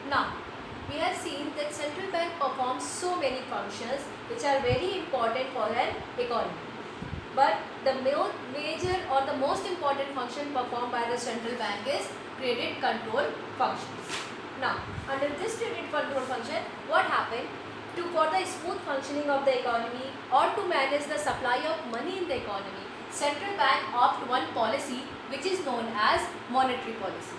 Now, we have seen that central bank performs so many functions which are very important for an economy. But the major or the most important function performed by the central bank is credit control functions. Now, under this credit control function, what happened? For the smooth functioning of the economy or to manage the supply of money in the economy, central bank opt one policy which is known as monetary policy.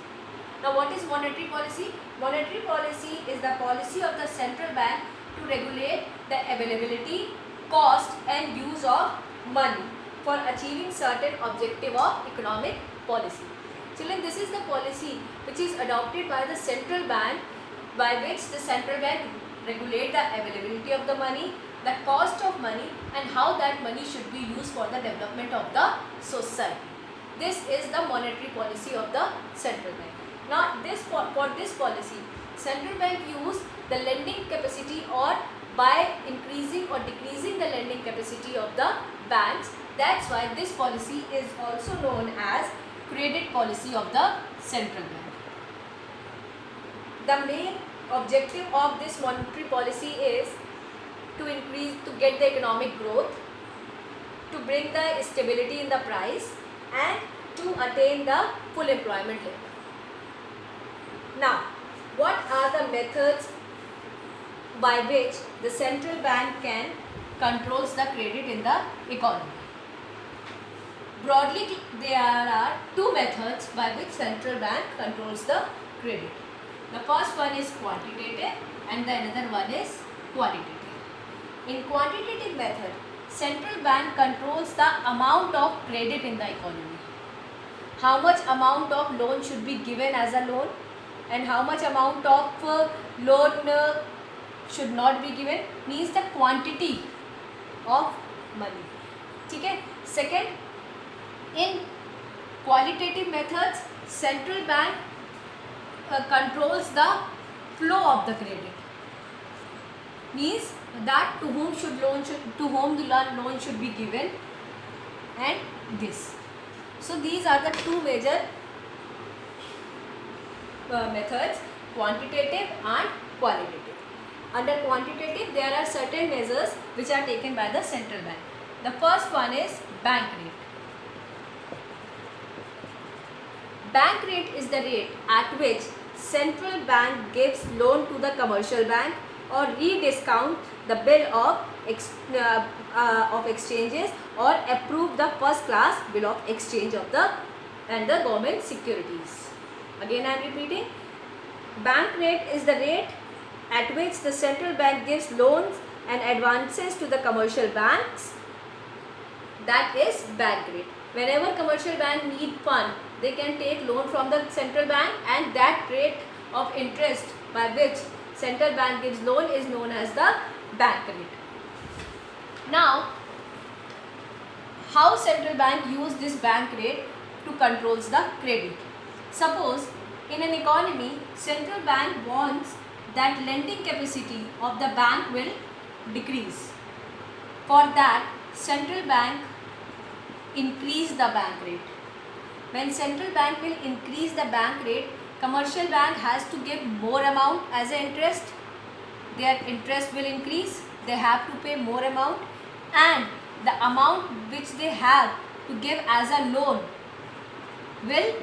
Now, what is monetary policy? Monetary policy is the policy of the central bank to regulate the availability, cost and use of money for achieving certain objective of economic policy. Children, this is the policy which is adopted by the central bank, by which the central bank regulate the availability of the money, the cost of money and how that money should be used for the development of the society. This is the monetary policy of the central bank. Now, for this policy, central bank use the lending capacity or by increasing or decreasing the lending capacity of the banks. That's why this policy is also known as credit policy of the central bank. The main objective of this monetary policy is to get the economic growth, to bring the stability in the price and to attain the full employment level. Now, what are the methods by which the central bank can controls the credit in the economy? Broadly, there are two methods by which central bank controls the credit. The first one is quantitative and the another one is qualitative. In quantitative method, central bank controls the amount of credit in the economy. How much amount of loan should be given as a loan and how much amount of loan should not be given, means the quantity of money. Okay? Second, in qualitative methods, central bank controls the flow of the credit, means that to whom the loan should be given and this. So these are the two major methods, quantitative and qualitative. Under quantitative, there are certain measures which are taken by the central bank. The first one is bank rate. Bank rate is the rate at which central bank gives loan to the commercial bank or rediscount the bill of exchanges or approve the first class bill of exchange of the government securities. Again I am repeating, bank rate is the rate at which the central bank gives loans and advances to the commercial banks. That is bank rate. Whenever commercial bank need fund, they can take loan from the central bank and that rate of interest by which central bank gives loan is known as the bank rate. Now, how central bank use this bank rate to controls the credit? Suppose in an economy, central bank wants that lending capacity of the bank will decrease. For that, central bank increase the bank rate. When central bank will increase the bank rate, commercial bank has to give more amount as an interest. Their interest will increase. They have to pay more amount and the amount which they have to give as a loan will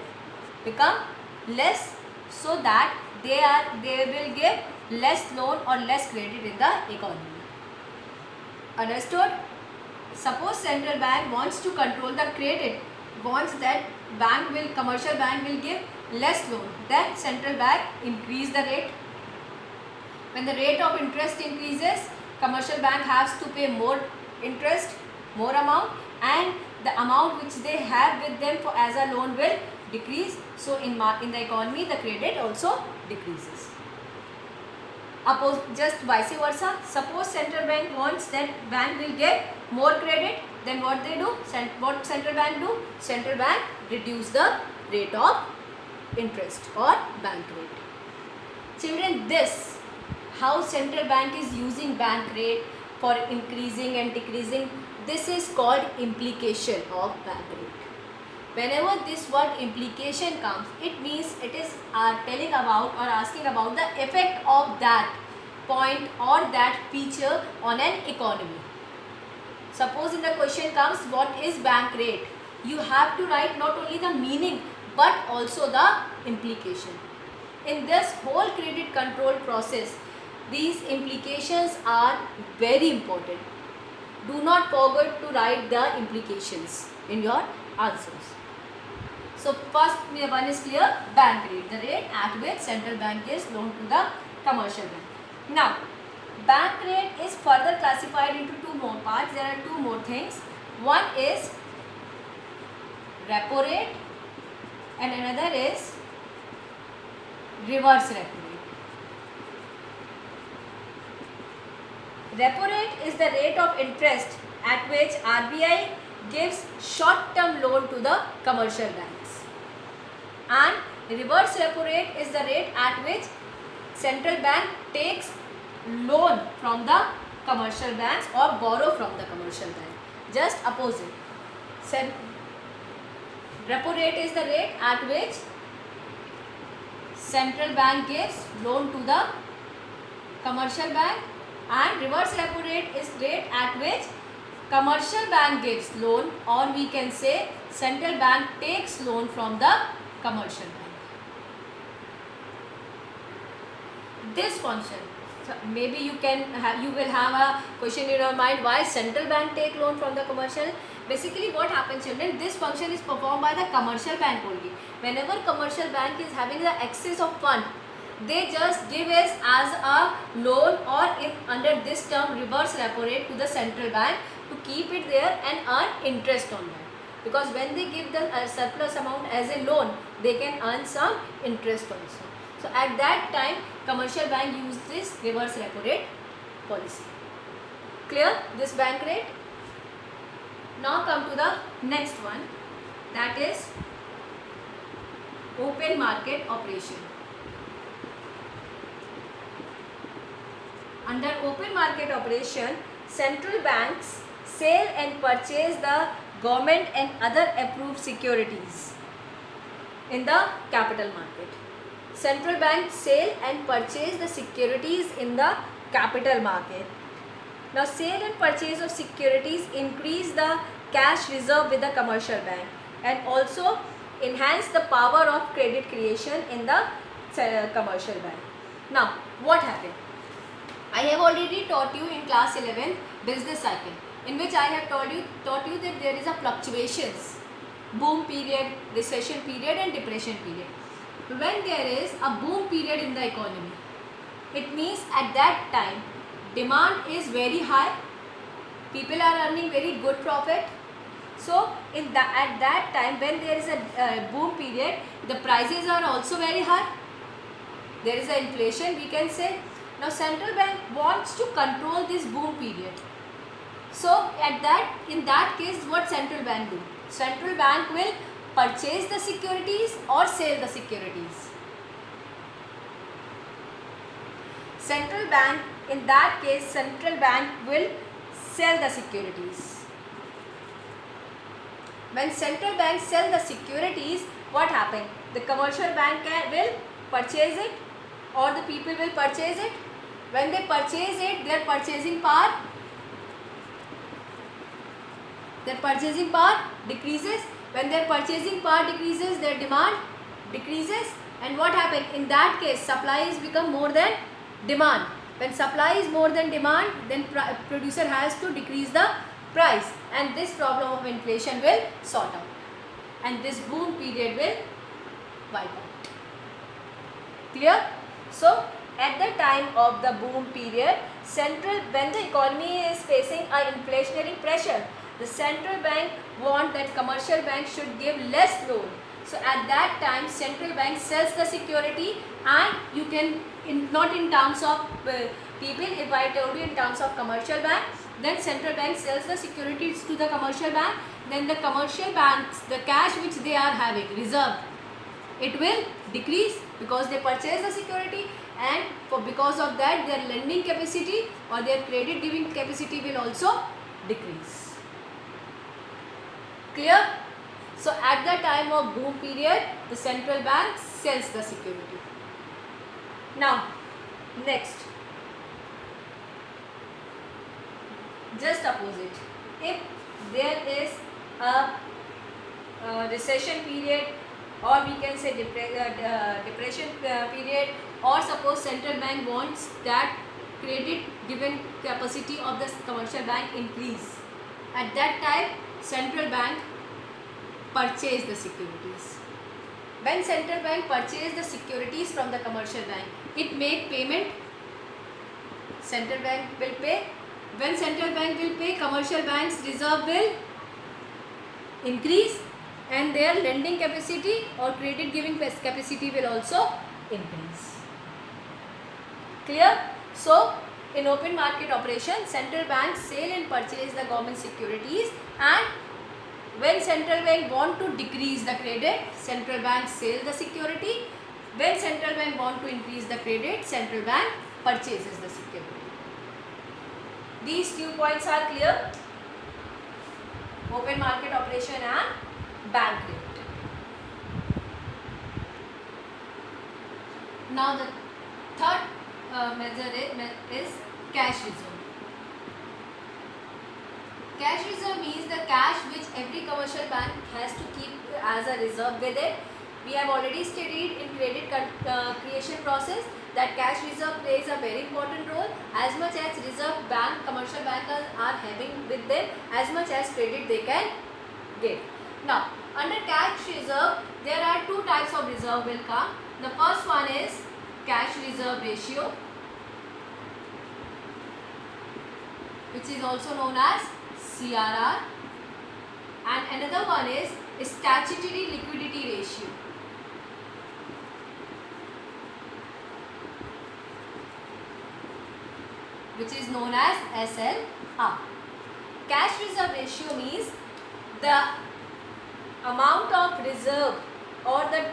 become less, so that they will give less loan or less credit in the economy. Understood? Suppose central bank wants to control the credit, wants that commercial bank will give less loan, then central bank increase the rate. When the rate of interest increases, commercial bank has to pay more interest, more amount, and the amount which they have with them for as a loan will decrease. So in the economy, the credit also decreases. Just vice versa. Suppose central bank wants that bank will get more credit, then what they do? What central bank do? Central bank reduce the rate of interest or bank rate. Children, this how central bank is using bank rate for increasing and decreasing, this is called implication of bank rate. whenever this word implication comes, it means it is telling about or asking about the effect of that point or that feature on an economy. Suppose in the question comes, what is bank rate? You have to write not only the meaning but also the implication. In this whole credit control process, these implications are very important. Do not forget to write the implications in your answers. So first one is clear, bank rate, the rate at which central bank gives loan to the commercial bank. Now, bank rate is further classified into two more parts. There are two more things. One is repo rate and another is reverse repo rate. Repo rate is the rate of interest at which RBI gives short-term loan to the commercial banks, and reverse repo rate is the rate at which central bank takes loan from the commercial banks or borrow from the commercial bank. Just opposite. Repo rate is the rate at which central bank gives loan to the commercial bank, and reverse repo rate is rate at which commercial bank gives loan, or we can say central bank takes loan from the commercial bank. This function, so maybe you will have a question in your mind, why central bank take loan from the commercial. Basically what happens, children, this function is performed by the commercial bank only. Whenever commercial bank is having the excess of fund, they just give us as a loan, or if under this term reverse repo rate, to the central bank to keep it there and earn interest on that. Because when they give the surplus amount as a loan, they can earn some interest also. So at that time, commercial bank use this reverse repo rate policy. Clear this bank rate? Now come to the next one, that is open market operation. Under open market operation, central banks sell and purchase the government and other approved securities in the capital market. Central banks sell and purchase the securities in the capital market. Now, sale and purchase of securities increase the cash reserve with the commercial bank and also enhance the power of credit creation in the commercial bank. Now, what happened? I have already taught you in class 11 business cycle, in which I have taught you that there is a fluctuations, boom period, recession period and depression period. When there is a boom period in the economy, it means at that time demand is very high, people are earning very good profit. So at that time, when there is a boom period, the prices are also very high. There is an inflation, we can say. Now central bank wants to control this boom period. So in that case, what central bank do? Central bank will purchase the securities or sell the securities. Central bank, in that case, central bank will sell the securities. When central bank sell the securities, what happens? The commercial bank will purchase it, or the people will purchase it. When they purchase it, their purchasing power decreases. When their purchasing power decreases, their demand decreases. And what happens? In that case, supplies become more than demand. When supply is more than demand, then producer has to decrease the price, and this problem of inflation will sort out, and this boom period will wipe out. Clear? So at the time of the boom period, when the economy is facing a inflationary pressure, the central bank want that commercial bank should give less loan. So at that time, central bank sells the security, and you can, not in terms of people, if I told you in terms of commercial bank, then central bank sells the securities to the commercial bank, then the commercial banks, the cash which they are having reserved, it will decrease because they purchase the security, and because of that their lending capacity or their credit giving capacity will also decrease. Clear? So at the time of boom period, the central bank sells the security. Now, next, just opposite. If there is a recession period, or we can say depression period, or suppose central bank wants that credit given capacity of the commercial bank increase, at that time central bank purchase the securities. When central bank purchase the securities from the commercial bank, it make payment, central bank will pay. When central bank will pay, commercial bank's reserve will increase and their lending capacity or credit giving capacity will also increase. Clear? So in open market operation, central bank sell and purchase the government securities, and when central bank want to decrease the credit, central bank sell the security. When central bank want to increase the credit, central bank purchases the security. These 2 points are clear. Open market operation and bank rate. Now the third measure is cash reserve. Cash reserve means the cash which every commercial bank has to keep as a reserve with it. We have already studied in credit creation process that cash reserve plays a very important role. As much as reserve bank, commercial bankers are having with them, as much as credit they can get. Now, under cash reserve, there are 2 types of reserve will come. The first one is cash reserve ratio, which is also known as CRR, and another one is statutory liquidity ratio, which is known as SLR. Cash reserve ratio means the amount of reserve or the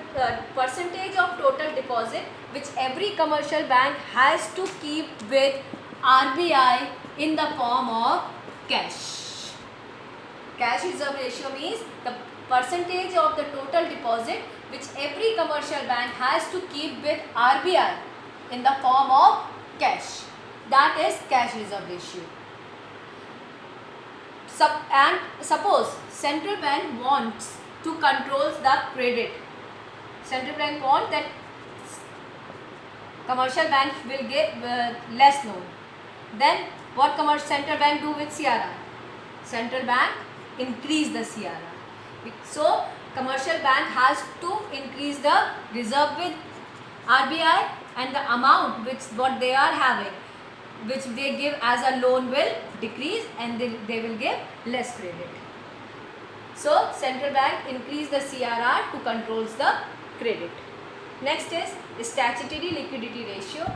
percentage of total deposit which every commercial bank has to keep with RBI in the form of cash. Cash reserve ratio means the percentage of the total deposit which every commercial bank has to keep with RBI in the form of cash. That is cash reserve ratio. And suppose central bank wants to control the credit. Central bank wants that commercial bank will give less loan. Then what central bank do with CRR? Central bank increase the CRR. So commercial bank has to increase the reserve with RBI, and the amount which what they are having, which they give as a loan, will decrease and they will give less credit. So central bank increase the CRR to controls the credit. Next is statutory liquidity ratio.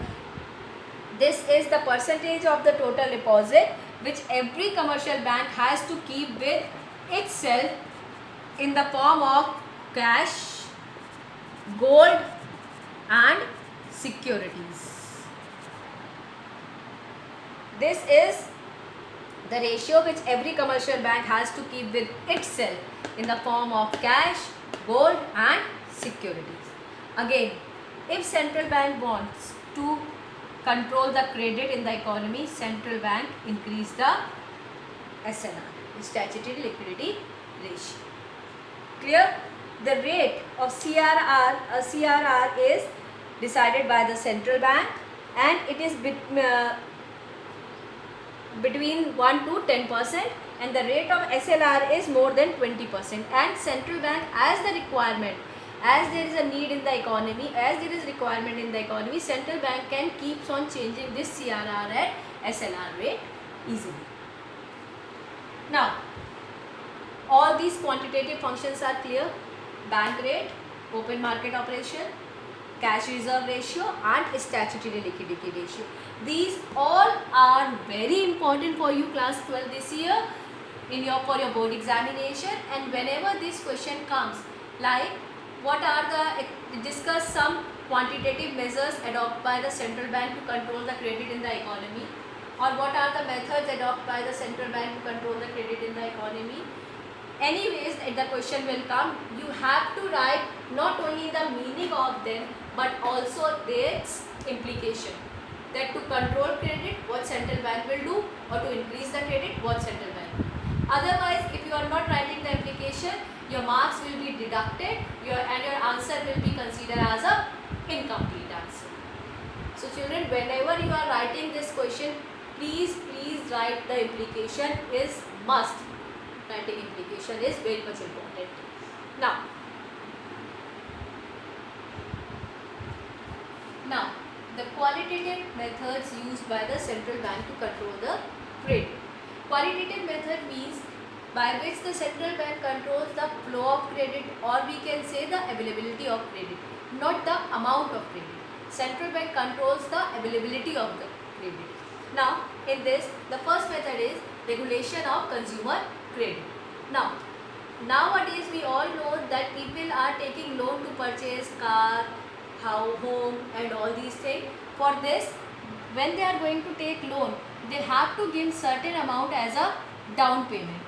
This is the percentage of the total deposit which every commercial bank has to keep with itself in the form of cash, gold and securities. This is the ratio which every commercial bank has to keep with itself in the form of cash, gold and securities. Again, if central bank wants to control the credit in the economy, central bank increase the SLR, statutory liquidity ratio. Clear? The rate of CRR is decided by the central bank, and it is between 1 to 10%, and the rate of SLR is more than 20%. And central bank, as the requirement, as there is a need in the economy, as there is requirement in the economy, central bank can keeps on changing this CRR and SLR rate easily. Now, all these quantitative functions are clear: bank rate, open market operation, cash reserve ratio and statutory liquidity ratio. These all are very important for you class 12 this year for your board examination. And whenever this question comes, like what are the, discuss some quantitative measures adopted by the central bank to control the credit in the economy, or what are the methods adopted by the central bank to control the credit in the economy, anyways the question will come, you have to write not only the meaning of them but also their implication. That to control credit, what central bank will do, or to increase the credit, what central bank will do. Otherwise, if you are not writing the implication, your marks will be deducted, and your answer will be considered as a incomplete answer. So children, whenever you are writing this question, please write the implication is must. Writing implication is very much important. Now, the qualitative methods used by the central bank to control the credit. Qualitative method means by which the central bank controls the flow of credit, or we can say the availability of credit, not the amount of credit. Central bank controls the availability of the credit. Now, in this, the first method is regulation of consumer credit. Now, nowadays we all know that people are taking loan to purchase car, home and all these things. For this, when they are going to take loan, they have to give certain amount as a down payment,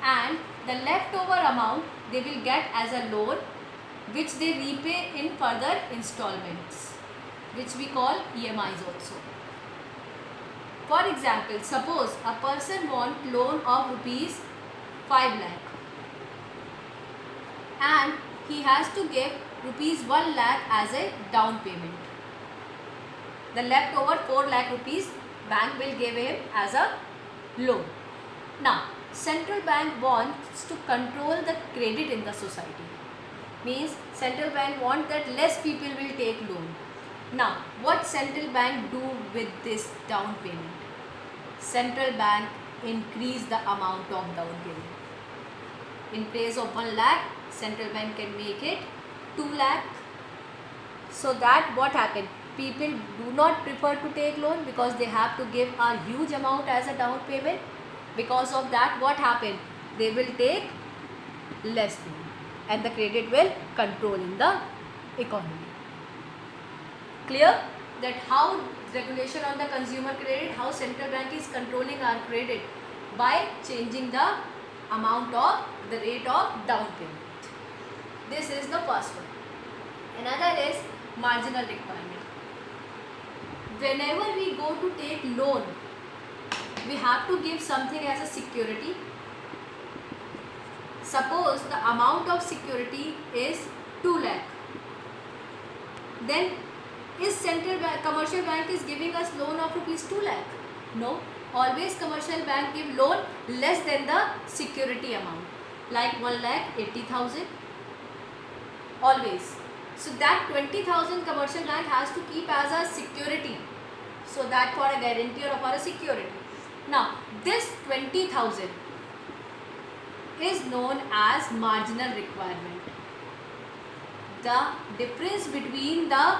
and the leftover amount they will get as a loan, which they repay in further installments, which we call EMIs also. For example, suppose a person want loan of rupees 5 lakh and he has to give rupees 1 lakh as a down payment. The leftover 4 lakh rupees bank will give him as a loan. Now, central bank wants to control the credit in the society. Means central bank want that less people will take loan. Now, what central bank do with this down payment? Central bank increase the amount of down payment. In place of 1 lakh, central bank can make it 2 lakh. So that what happened? People do not prefer to take loan because they have to give a huge amount as a down payment. Because of that, what happened? They will take less loan and the credit will control in the economy. Clear? That how regulation on the consumer credit, how central bank is controlling our credit by changing the amount of the rate of down payment. This is the first one. Another is marginal requirement. Whenever we go to take loan, we have to give something as a security. Suppose the amount of security is 2 lakh. Then is commercial bank is giving us loan of rupees 2 lakh? No. Always commercial bank give loan less than the security amount, like 1,80,000. Always. So that 20,000 commercial bank has to keep as a security. So that for a guarantee or for a security. Now this 20,000 is known as marginal requirement. The difference between the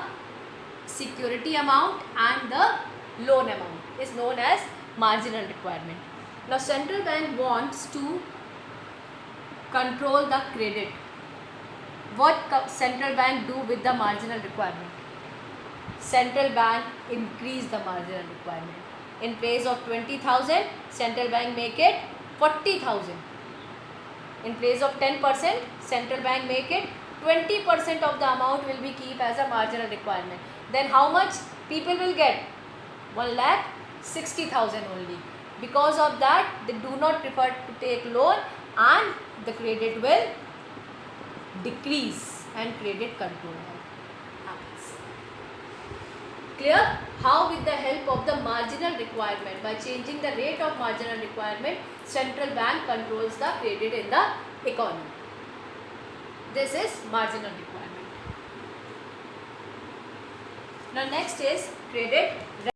security amount and the loan amount is known as marginal requirement. Now central bank wants to control the credit. What central bank do with the marginal requirement? Central bank increase the marginal requirement. In place of 20,000, central bank make it 40,000. In place of 10%, central bank make it 20% of the amount will be keep as a marginal requirement. Then how much people will get? 1,60,000 only. Because of that, they do not prefer to take loan and the credit will decrease and credit control happens. Clear? How with the help of the marginal requirement, by changing the rate of marginal requirement, central bank controls the credit in the economy. This is marginal requirement. Now next is credit